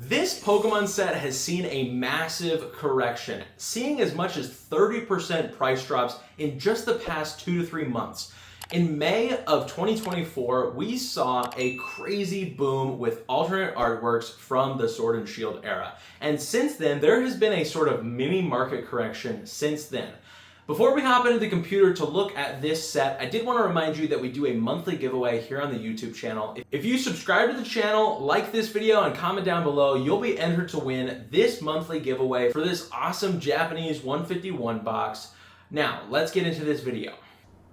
This Pokemon set has seen a massive correction, seeing as much as 30% price drops in just the past 2 to 3 months. In May of 2024, we saw a crazy boom with alternate artworks from the Sword and Shield era. And since then, there has been a sort of mini market correction since then. Before we hop into the computer to look at this set, I did want to remind you that we do a monthly giveaway here on the YouTube channel. If you subscribe to the channel, like this video, and comment down below, you'll be entered to win this monthly giveaway for this awesome Japanese 151 box. Now, let's get into this video.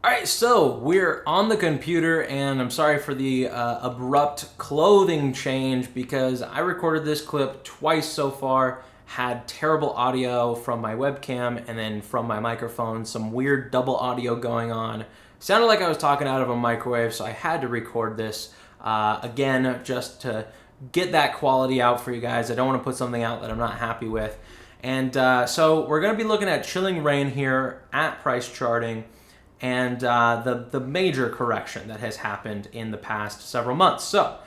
Alright, so we're on the computer, and I'm sorry for the abrupt clothing change because I recorded this clip twice so far. Had terrible audio from my webcam and then from my microphone, some weird double audio going on. Sounded like I was talking out of a microwave, so I had to record this again just to get that quality out for you guys. I don't want to put something out that I'm not happy with. And so we're going to be looking at Chilling Reign here at price charting and the major correction that has happened in the past several months. So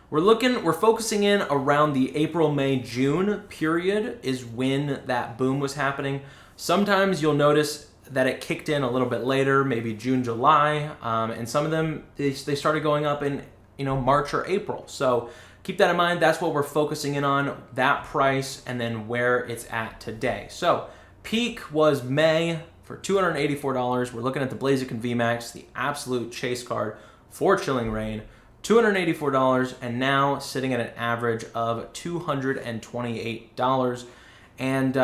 we're focusing in around the April, May, June period is when that boom was happening. Sometimes you'll notice that it kicked in a little bit later, maybe June, July, and some of them, they started going up in March or April. So keep that in mind. That's what we're focusing in on, that price, and then where it's at today. So peak was May for $284. We're looking at the Blaziken VMAX, the absolute chase card for Chilling Reign. $284, and now sitting at an average of $228. And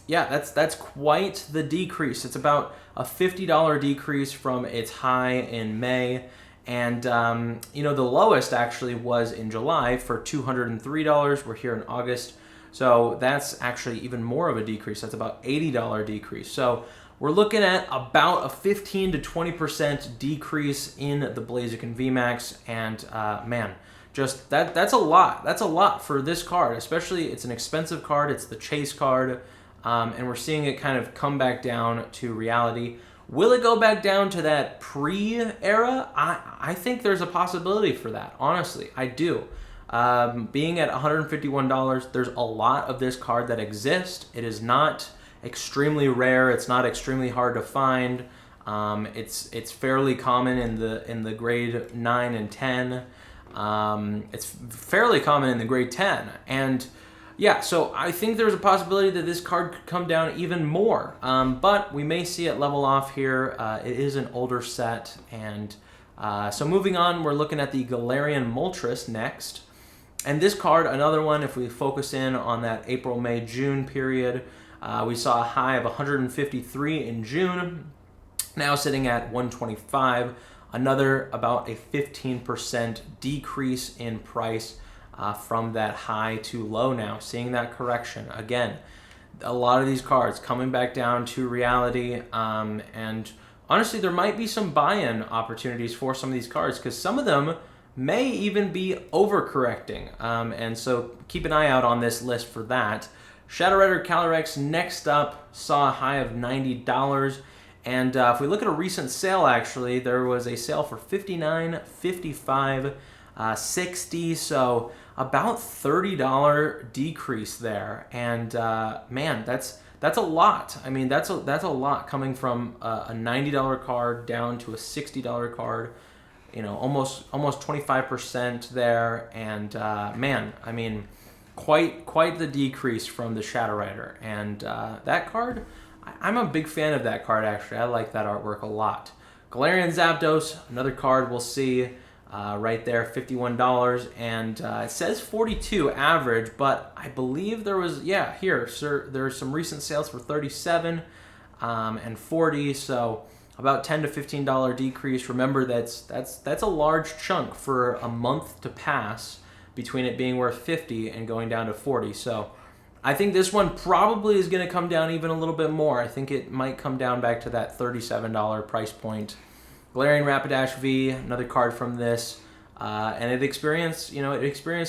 yeah, that's quite the decrease. It's about a $50 decrease from its high in May. And the lowest actually was in July for $203. We're here in August. So that's actually even more of a decrease. That's about $80 decrease. So we're looking at about a 15 to 20% decrease in the Blaziken VMAX, and man, just that's a lot. That's a lot for this card, especially it's an expensive card. It's the chase card, and we're seeing it kind of come back down to reality. Will it go back down to that pre-era? I think there's a possibility for that. Honestly, I do. Being at $151, there's a lot of this card that exists. It is not extremely rare. It's not extremely hard to find. It's fairly common in the grade 9 and 10. It's fairly common in the grade 10. And yeah, so I think there's a possibility that this card could come down even more. But we may see it level off here. It is an older set. And so moving on, we're looking at the Galarian Moltres next. And this card, another one, if we focus in on that April, May, June period, we saw a high of 153 in June, now sitting at 125. Another about a 15% decrease in price from that high to low now, seeing that correction. Again, a lot of these cards coming back down to reality, and honestly, there might be some buy-in opportunities for some of these cards because some of them may even be overcorrecting, and so keep an eye out on this list for that. Shadow Rider Calyrex next up saw a high of $90, and if we look at a recent sale, actually, there was a sale for $59, $55, $60, so about $30 decrease there, and man, that's a lot. I mean, that's a lot coming from a $90 card down to a $60 card. Almost 25% there, and man, I mean, quite the decrease from the Shadow Rider. And that card, I'm a big fan of that card, actually. I like that artwork a lot. Galarian Zapdos, another card we'll see right there, $51, and it says 42 average, but I believe there was, yeah, here, sir, there's some recent sales for 37 and 40, so about $10 to $15 decrease. Remember, that's a large chunk for a month to pass between it being worth 50 and going down to 40. So I think this one probably is going to come down even a little bit more. I think it might come down back to that $37 price point. Galarian Rapidash V, another card from this, and it experienced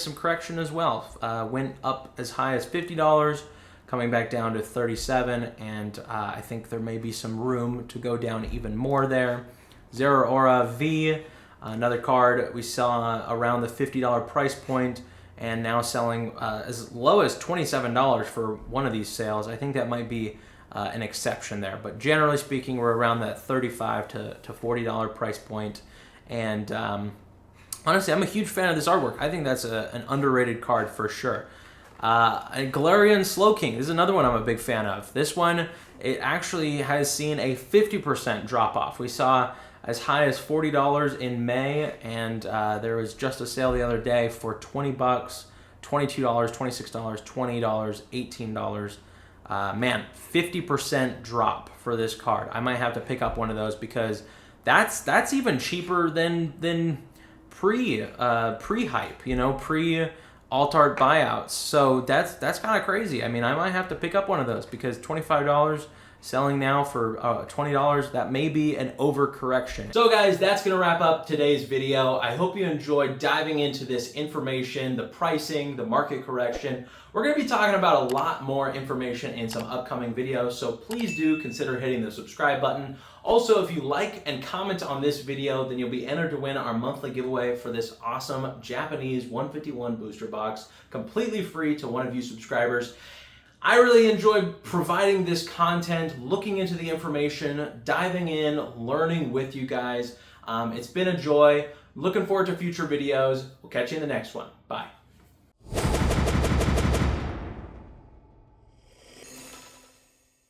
some correction as well. Went up as high as $50. Coming back down to 37, and I think there may be some room to go down even more there. Zeraora V, another card we saw around the $50 price point, and now selling as low as $27 for one of these sales. I think that might be an exception there, but generally speaking, we're around that $35 to $40 price point. And honestly, I'm a huge fan of this artwork. I think that's an underrated card for sure. Galarian Slowking, this is another one I'm a big fan of. This one, it actually has seen a 50% drop off. We saw as high as $40 in May, and there was just a sale the other day for $20, $22, $26, $20, $18. Man, 50% drop for this card. I might have to pick up one of those because that's even cheaper than pre-hype, pre alt art buyouts. So that's kind of crazy. I mean, I might have to pick up one of those because $25 selling now for $20, that may be an overcorrection. So guys, that's gonna wrap up today's video. I hope you enjoyed diving into this information, the pricing, the market correction. We're gonna be talking about a lot more information in some upcoming videos, so please do consider hitting the subscribe button. Also, if you like and comment on this video, then you'll be entered to win our monthly giveaway for this awesome Japanese 151 booster box, completely free to one of you subscribers. I really enjoy providing this content, looking into the information, diving in, learning with you guys. It's been a joy. Looking forward to future videos. We'll catch you in the next one. Bye.